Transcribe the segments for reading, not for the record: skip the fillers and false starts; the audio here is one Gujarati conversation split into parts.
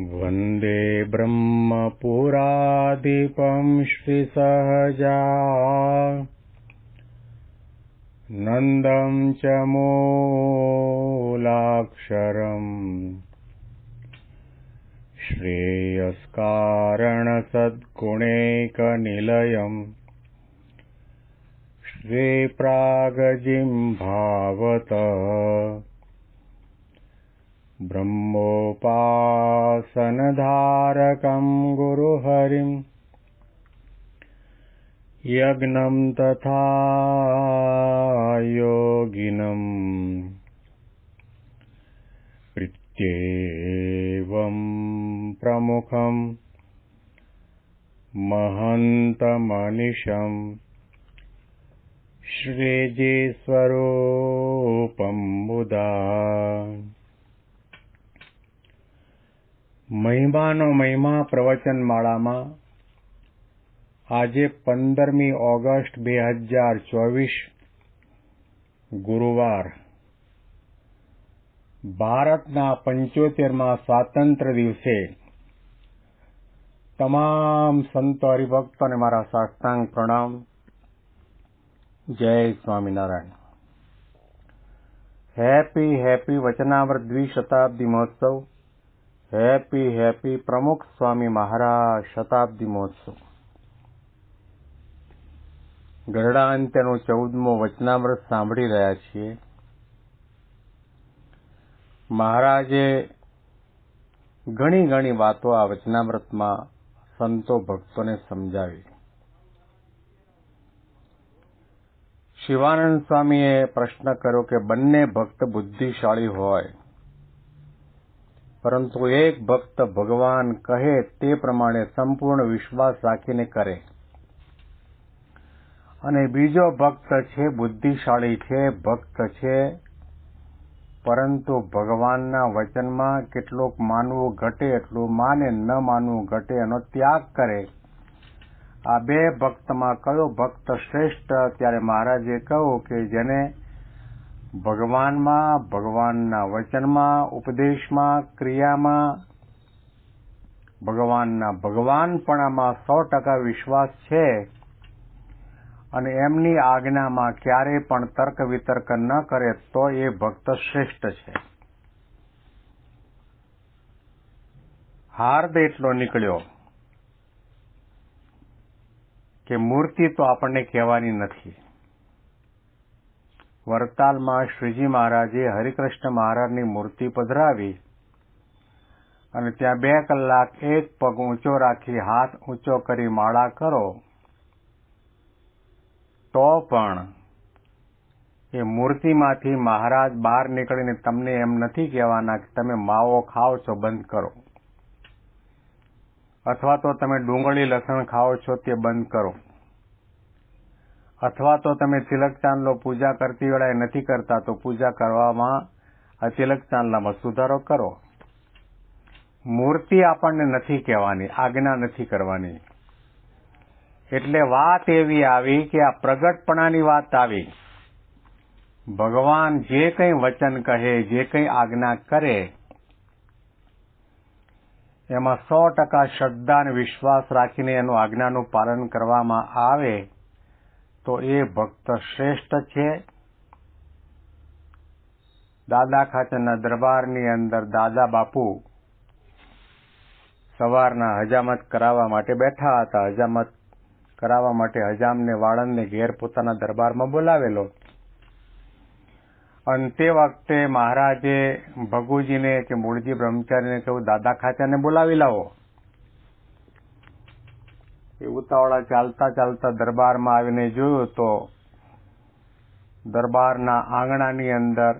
वन्दे ब्रह्मपुराधिपं श्रीसहजा नन्दं च मूलाक्षरम् श्रेयस्कारणसद्गुणैकनिलयम् श्रीप्रागजिह्वावत ब्रह्मोपासनधारकं गुरुहरिं यज्ञं तथा योगिनं प्रीत्येवं प्रमुखं महन्तमनिशं श्रीजीस्वरूपं मुदा મહિમાનો મહિમા પ્રવચનમાળામાં આજે 15મી ઓગસ્ટ 2024 ગુરુવાર ભારતના 75મા સ્વાતંત્ર્ય દિવસે તમામ સંતો હરિભક્તોને મારા સાષ્ટાંગ પ્રણામ. જય સ્વામિનારાયણ. હેપી વચનામૃત દ્વિશતાબ્દી મહોત્સવ. હેપી પ્રમુખ સ્વામી મહારાજ શતાબ્દી મહોત્સવ. ગરડા અંત્યનું 14મો વચનામૃત સાંભળી રહ્યા છીએ. મહારાજે ઘણી વાતો આ વચનામૃતમાં સંતો ભક્તોને સમજાવી. શિવાનંદ સ્વામીએ પ્રશ્ન કર્યો કે બંને ભક્ત બુદ્ધિશાળી હોય, પરંતુ એક ભક્ત ભગવાન કહે તે પ્રમાણે સંપૂર્ણ વિશ્વાસ રાખીને કરે, અને બીજો ભક્ત છે બુદ્ધિશાળી છે, ભક્ત છે, પરંતુ ભગવાનના વચનમાં કેટલોક માનવું ઘટે એટલું માને, ન માનવું ઘટે એનો ત્યાગ કરે. આ બે ભક્તમાં કયો ભક્ત શ્રેષ્ઠ? ત્યારે મહારાજે કહ્યું કે જેને ભગવાનમાં, ભગવાનના વચનમાં, ઉપદેશમાં, ક્રિયામાં, ભગવાનના ભગવાનપણામાં 100% વિશ્વાસ છે અને એમની આજ્ઞામાં ક્યારેય પણ તર્ક વિતર્ક ન કરે, તો એ ભક્ત શ્રેષ્ઠ છે. હાર્દ એટલો નીકળ્યો કે મૂર્તિ તો આપણને કહેવાની નથી. વરતાલમાં શ્રીજી મહારાજે હરિકૃષ્ણ મહારાજની મૂર્તિ પધરાવી અને ત્યાં 2 કલાક એક પગ ઊંચો રાખી હાથ ઊંચો કરી માળા કરો, તો પણ એ મૂર્તિમાંથી મહારાજ બહાર નીકળીને તમને એમ નથી કહેવાના કે તમે માવો ખાઓ છો, બંધ કરો, અથવા તો તમે ડુંગળી લસણ ખાઓ છો તે બંધ કરો, અથવા તો તમે તિલક ચાંદલો પૂજા કરતી વેળાએ નથી કરતા તો પૂજા કરવામાં આ તિલક ચાંદલામાં સુધારો કરો. મૂર્તિ આપણને નથી કહેવાની, આજ્ઞા નથી કરવાની. એટલે વાત એવી આવી કે આ પ્રગટપણાની વાત આવી. ભગવાન જે કંઈ વચન કહે, જે કંઈ આજ્ઞા કરે, એમાં 100% શ્રદ્ધા અને વિશ્વાસ રાખીને એનું આજ્ઞાનું પાલન કરવામાં આવે તો એ ભક્ત શ્રેષ્ઠ છે. દાદા ખાચરના દરબારની અંદર દાદા બાપુ સવારના હજામત કરાવવા માટે બેઠા હતા. હજામત કરાવવા માટે હજામને વાળંદને ઘેર પોતાના દરબારમાં બોલાવેલો, અને તે વખતે મહારાજે ભગુજીને કે મૂળજી બ્રહ્મચારીને કહ્યું, દાદા ખાચાને બોલાવી લાવો. એ ઉતાવળા ચાલતા દરબારમાં આવીને જોયું તો દરબારના આંગણાની અંદર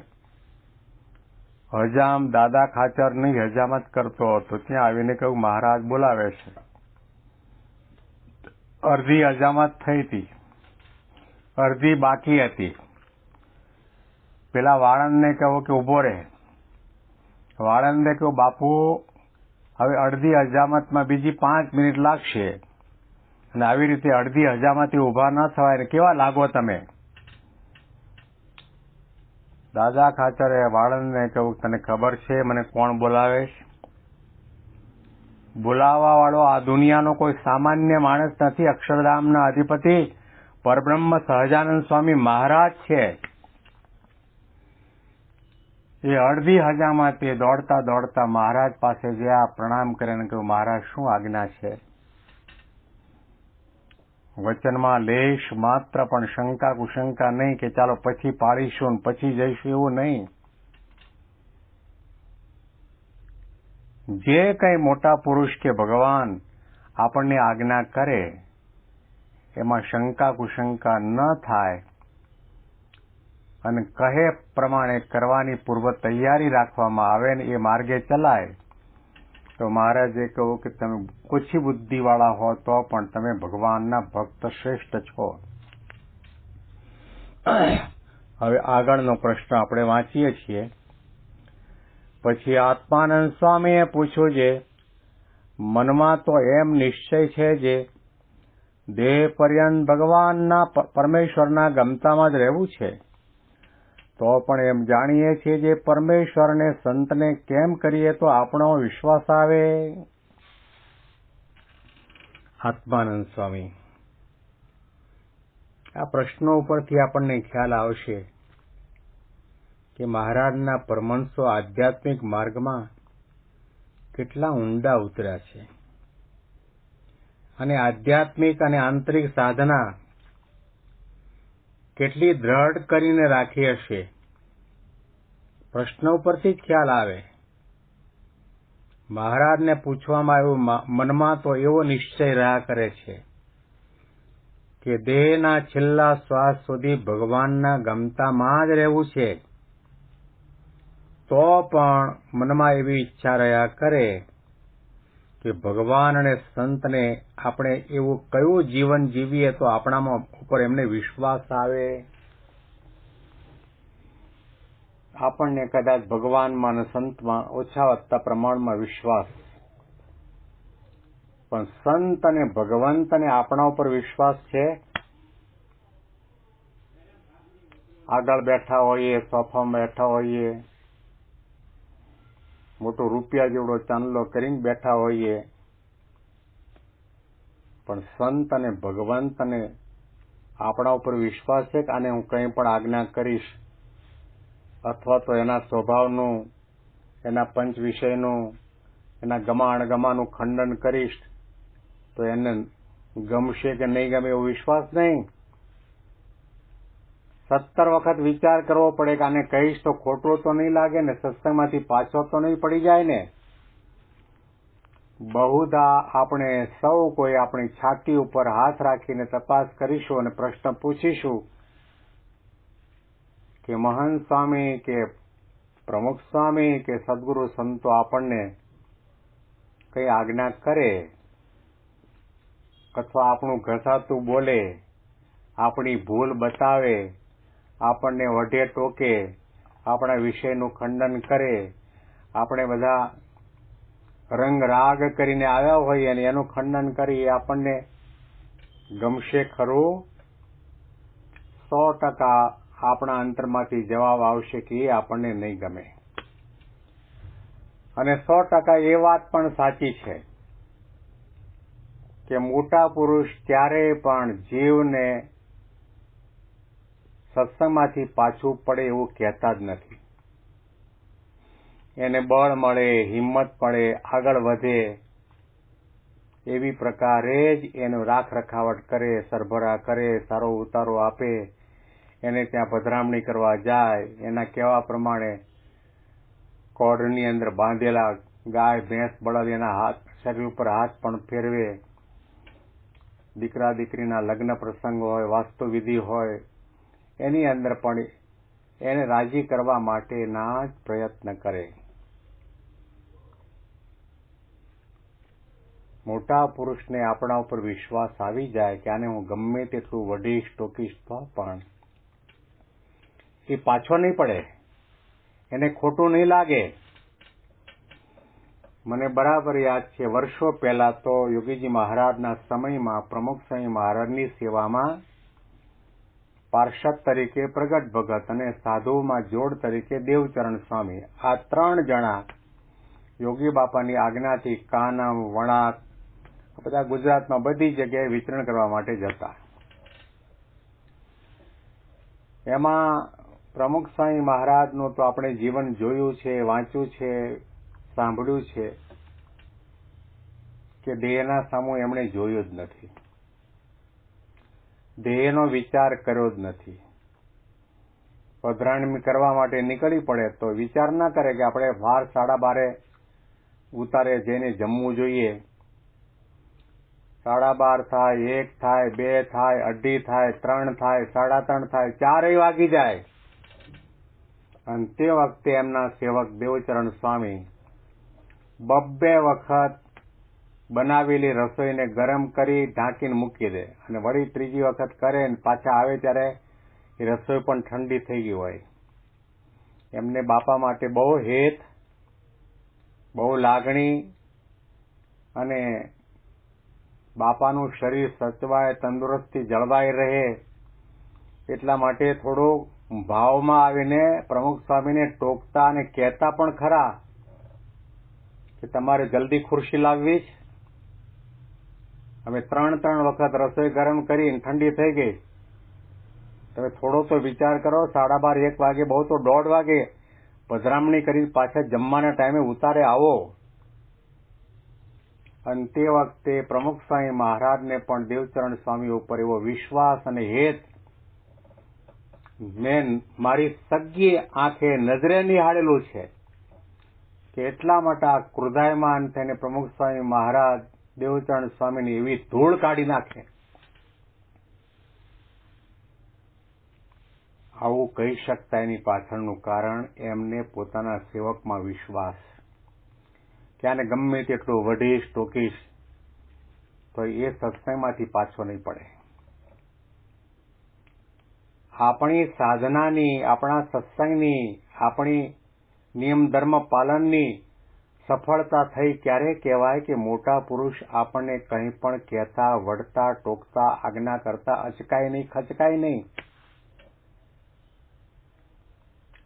હજામ દાદા ખાચરની હજામત કરતો હતો. ત્યાં આવીને કહ્યું, મહારાજ બોલાવે છે. અડધી હજામત થઈ હતી, અડધી બાકી હતી. પેલા વાળંદને કહ્યું કે ઉભો રહે. વાળંદે કહ્યું, બાપુ હવે અડધી હજામતમાં બીજી 5 મિનિટ લાગશે, અને આવી રીતે અડધી હજામતથી ઊભા ન થવાય ને કેવા લાગો તમે. દાદા ખાચરે વાળંદને કહ્યું, તને ખબર છે મને કોણ બોલાવે છે? બોલાવવાવાળો આ દુનિયાનો કોઈ સામાન્ય માણસ નથી. અક્ષરધામના અધિપતિ પરબ્રહ્મ સહજાનંદ સ્વામી મહારાજ છે. એ અડધી હજામાં તે દોડતા દોડતા મહારાજ પાસે ગયા, પ્રણામ કરીને કહ્યું, મહારાજ શું આજ્ઞા છે? વચનમાં લેશ માત્ર પણ શંકા કુશંકા નહીં કે ચાલો પછી પાડીશું ને પછી જઈશું, એવું નહીં. જે કંઈ મોટા પુરુષ કે ભગવાન આપણને આજ્ઞા કરે એમાં શંકા કુશંકા ન થાય અને કહે પ્રમાણે કરવાની પૂર્વ તૈયારી રાખવામાં આવે ને એ માર્ગે ચલાય, તો મહારાજે કહ્યું કે તમે ઓછી બુદ્ધિવાળા હો તો પણ તમે ભગવાનના ભક્ત શ્રેષ્ઠ છો. હવે આગળનો પ્રશ્ન આપણે વાંચીએ છીએ. પછી આત્માનંદ સ્વામીએ પૂછ્યું છે, મનમાં તો એમ નિશ્ચય છે જે દેહ પર્યંત ભગવાનના પરમેશ્વરના ગમતામાં જ રહેવું છે, તો પણ એમ જાણીએ છીએ જે પરમેશ્વરને સંતને કેમ કરીએ તો આપણો વિશ્વાસ આવે? આત્માનંદ સ્વામી, આ પ્રશ્નો ઉપરથી આપણને ખ્યાલ આવશે કે મહારાજના પરમહંસો આધ્યાત્મિક માર્ગમાં કેટલા ઊંડા ઉતર્યા છે અને આધ્યાત્મિક અને આંતરિક સાધના કેટલી દ્રઢ કરીને રાખી હશે. પ્રશ્ન ઉપરથી જ ખ્યાલ આવે. મહારાજને પૂછવામાં આવ્યું, મનમાં તો એવો નિશ્ચય રહ્યા કરે છે કે દેહના છેલ્લા શ્વાસ સુધી ભગવાનના ગમતામાં જ રહેવું છે, તો પણ મનમાં એવી ઈચ્છા રહ્યા કરે કે ભગવાન અને સંતને આપણે એવું કયું જીવન જીવીએ તો આપણામાં ઉપર એમને વિશ્વાસ આવે. આપણને કદાચ ભગવાનમાં અને સંતમાં ઓછા વધતા પ્રમાણમાં વિશ્વાસ, પણ સંત અને ભગવંત અને આપણા ઉપર વિશ્વાસ છે. આગળ બેઠા હોઈએ, સોફામાં બેઠા હોઈએ, મોટો રૂપિયા જેવડો ચાંદલો કરીને બેઠા હોઈએ, પણ સંત અને ભગવંત અને આપણા ઉપર વિશ્વાસ છે કે આને હું કંઈ પણ આજ્ઞા કરીશ અથવા તો એના સ્વભાવનું, એના પંચ વિષયનું, એના ગમા અણગમાનું ખંડન કરીશ તો એને ગમશે કે નહીં ગમે એવો વિશ્વાસ નહીં. 17 વખત વિચાર કરવો પડે કે આને કહીશ તો ખોટું તો નહીં લાગે ને, સત્સંગમાંથી પાછો તો નહીં પડી જાય ને. બહુધા આપણે સૌ કોઈ આપણી છાતી ઉપર હાથ રાખીને તપાસ કરીશું અને પ્રશ્ન પૂછીશું કે મહંત સ્વામી કે પ્રમુખ સ્વામી કે સદગુરુ સંતો આપણને કઈ આજ્ઞા કરે અથવા આપણું ઘસાતું બોલે, આપણી ભૂલ બતાવે, આપણને વઢે ટોકે, આપણા વિષયનું ખંડન કરે, આપણે બધા રંગ રાગ કરીને આવ્યા હોઈએ અને એનું ખંડન કરી આપણને ગમશે ખરું? 100% આપણા અંતરમાંથી જવાબ આવશે કે એ આપણને નહીં ગમે. અને 100% એ વાત પણ સાચી છે કે મોટા પુરુષ ક્યારેય પણ જીવને સત્સંગમાંથી પાછું પડે એવું કહેતા જ નથી. એને બળ મળે, હિંમત પડે, આગળ વધે એવી પ્રકારે જ એનું રાખ રખાવટ કરે, સરભરા કરે, સારો ઉતારો આપે, એને ત્યાં પધરામણી કરવા જાય, એના કહેવા પ્રમાણે કોડની અંદર બાંધેલા ગાય, ભેંસ, બળદ એના હાથ શરીર ઉપર હાથ પણ ફેરવે, દીકરા દીકરીના લગ્ન પ્રસંગ હોય, વાસ્તુવિધિ હોય, એની અંદર પણ એને રાજી કરવા માટેના જ પ્રયત્ન કરે. મોટા પુરુષને આપણા ઉપર વિશ્વાસ આવી જાય કે આને હું ગમે તેટલું વઢીશ ટોકીશ તો પણ એ પાછો નહીં પડે, એને ખોટું નહીં લાગે. મને બરાબર યાદ છે, વર્ષો પહેલા તો યોગીજી મહારાજના સમયમાં પ્રમુખ સ્વામી મહારાજની સેવામાં પાર્ષદ તરીકે પ્રગટ ભગત અને સાધુમાં જોડ તરીકે દેવચરણ સ્વામી, આ 3 જણા યોગી બાપાની આજ્ઞાથી કાનમ, વણાક બધા ગુજરાતમાં બધી જગ્યાએ વિતરણ કરવા માટે જતા. એમાં પ્રમુખ સ્વામી મહારાજનું તો આપણે જીવન જોયું છે, વાંચ્યું છે, સાંભળ્યું છે કે દેહના સામું એમણે જોયું જ નથી, દેહનો વિચાર કર્યો જ નથી. પધરામણી કરવા માટે નીકળી પડે તો વિચાર ના કરે કે આપણે 12, 12:30 ઉતારે જઈને જમવું જોઈએ. 12:30 થાય, 1 થાય, 2 થાય, 2:30 થાય, 3 થાય, 3:30 થાય, 4 વાગી જાય. અને તે વખતે એમના સેવક દેવચરણ સ્વામી 2 વખત બનાવેલી રસોઈને ગરમ કરી ઢાંકીને મૂકી દે અને વળી ત્રીજી વખત કરે અને પાછા આવે ત્યારે એ રસોઈ પણ ઠંડી થઈ ગઈ હોય. એમને બાપા માટે બહુ હેત, બહુ લાગણી અને બાપાનું શરીર સચવાય, તંદુરસ્તી જળવાઈ રહે એટલા માટે થોડું ભાવમાં આવીને પ્રમુખ સ્વામીને ટોકતા અને કહેતા પણ ખરા કે તમારે જલ્દી ખુરશી લાવવી જ. અમે 3 વખત રસોઈ ગરમ કરીને ઠંડી થઈ ગઈ, તમે થોડો તો વિચાર કરો. 12:30, 1 વાગે, બહુ તો 1:30 વાગે પધરામણી કરી પાછા જમવાના ટાઈમે ઉતારે આવો. અને તે વખતે પ્રમુખ સ્વામી મહારાજને પણ દેવચરણ સ્વામી ઉપર એવો વિશ્વાસ અને હેત મેં મારી સગી આંખે નજરે નિહાળેલું છે કે એટલા માટે ક્રોધાયમાન થઈને પ્રમુખ સ્વામી મહારાજ દેવચરણ સ્વામીની એવી ધૂળ કાઢી નાખે. આવું કહી શકતા એની પાછળનું કારણ એમને પોતાના સેવકમાં વિશ્વાસ કે આને ગમે તેટલું વઢીશ, ટોકીશ તો એ સત્સંગમાંથી પાછો નહીં પડે. આપણી સાધનાની, આપણા સત્સંગની, આપણી નિયમ ધર્મ પાલનની સફળતા થઈ ક્યારે કહેવાય કે મોટા પુરુષ આપણને કંઈ પણ કહેતા, વઢતા, ટોકતા, આજ્ઞા કરતા અચકાય નહીં, ખચકાય નહીં.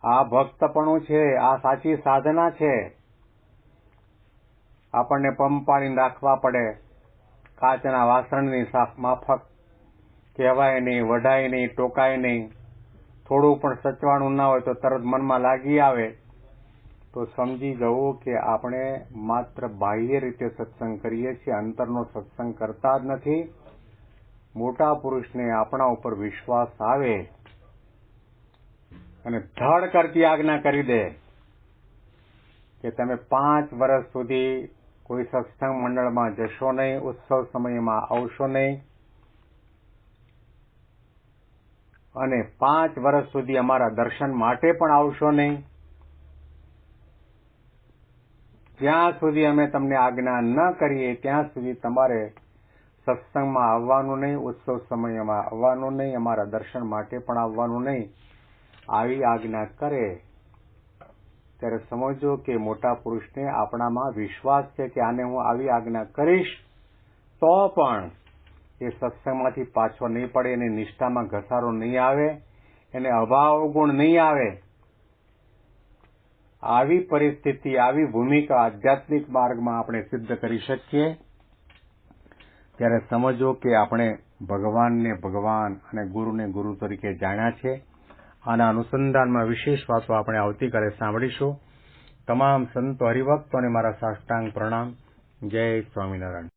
આ ભક્તપણું છે, આ સાચી સાધના છે. આપણને પંપાળીને રાખવા પડે, કાચના વાસણની માફક કહેવાય નહીં, વઢાય નહીં, ટોકાય નહીં. થોડું પણ સચવાણું ના હોય તો તરત મનમાં લાગી આવે તો સમજી જવું કે આપણે માત્ર બાહ્ય રીતે સત્સંગ કરીએ છીએ, અંતરનો સત્સંગ કરતા જ નથી. મોટા પુરુષને આપણા ઉપર વિશ્વાસ આવે અને ધડ કરતી આજ્ઞા કરી દે કે તમે 5 વર્ષ સુધી કોઈ સત્સંગ મંડળમાં જશો નહીં, ઉત્સવ સમયમાં આવશો નહીં અને 5 વર્ષ સુધી અમારા દર્શન માટે પણ આવશો નહીં. જ્યાં સુધી અમે તમને આજ્ઞા ન કરીએ ત્યાં સુધી તમારે સત્સંગમાં આવવાનું નહીં, ઉત્સવ સમયમાં આવવાનું નહીં, અમારા દર્શન માટે પણ આવવાનું નહીં. આવી આજ્ઞા કરે ત્યારે સમજો કે મોટા પુરુષને આપણામાં વિશ્વાસ છે કે આને હું આવી આજ્ઞા કરીશ તો પણ એ સત્સંગમાંથી પાછો નહીં પડે, એની નિષ્ઠામાં ઘસારો નહીં આવે, એને અભાવ ગુણ નહીં આવે. આવી પરિસ્થિતિ, આવી ભૂમિકા આધ્યાત્મિક માર્ગમાં આપણે સિદ્ધ કરી શકીએ ત્યારે સમજો કે આપણે ભગવાનને ભગવાન અને ગુરુને ગુરુ તરીકે જાણ્યા છે. આના અનુસંધાનમાં વિશેષ વાતો આપણે આવતીકાલે સાંભળીશું. તમામ સંતો હરિભક્તોને મારા સાષ્ટાંગ પ્રણામ. જય સ્વામિનારાયણ.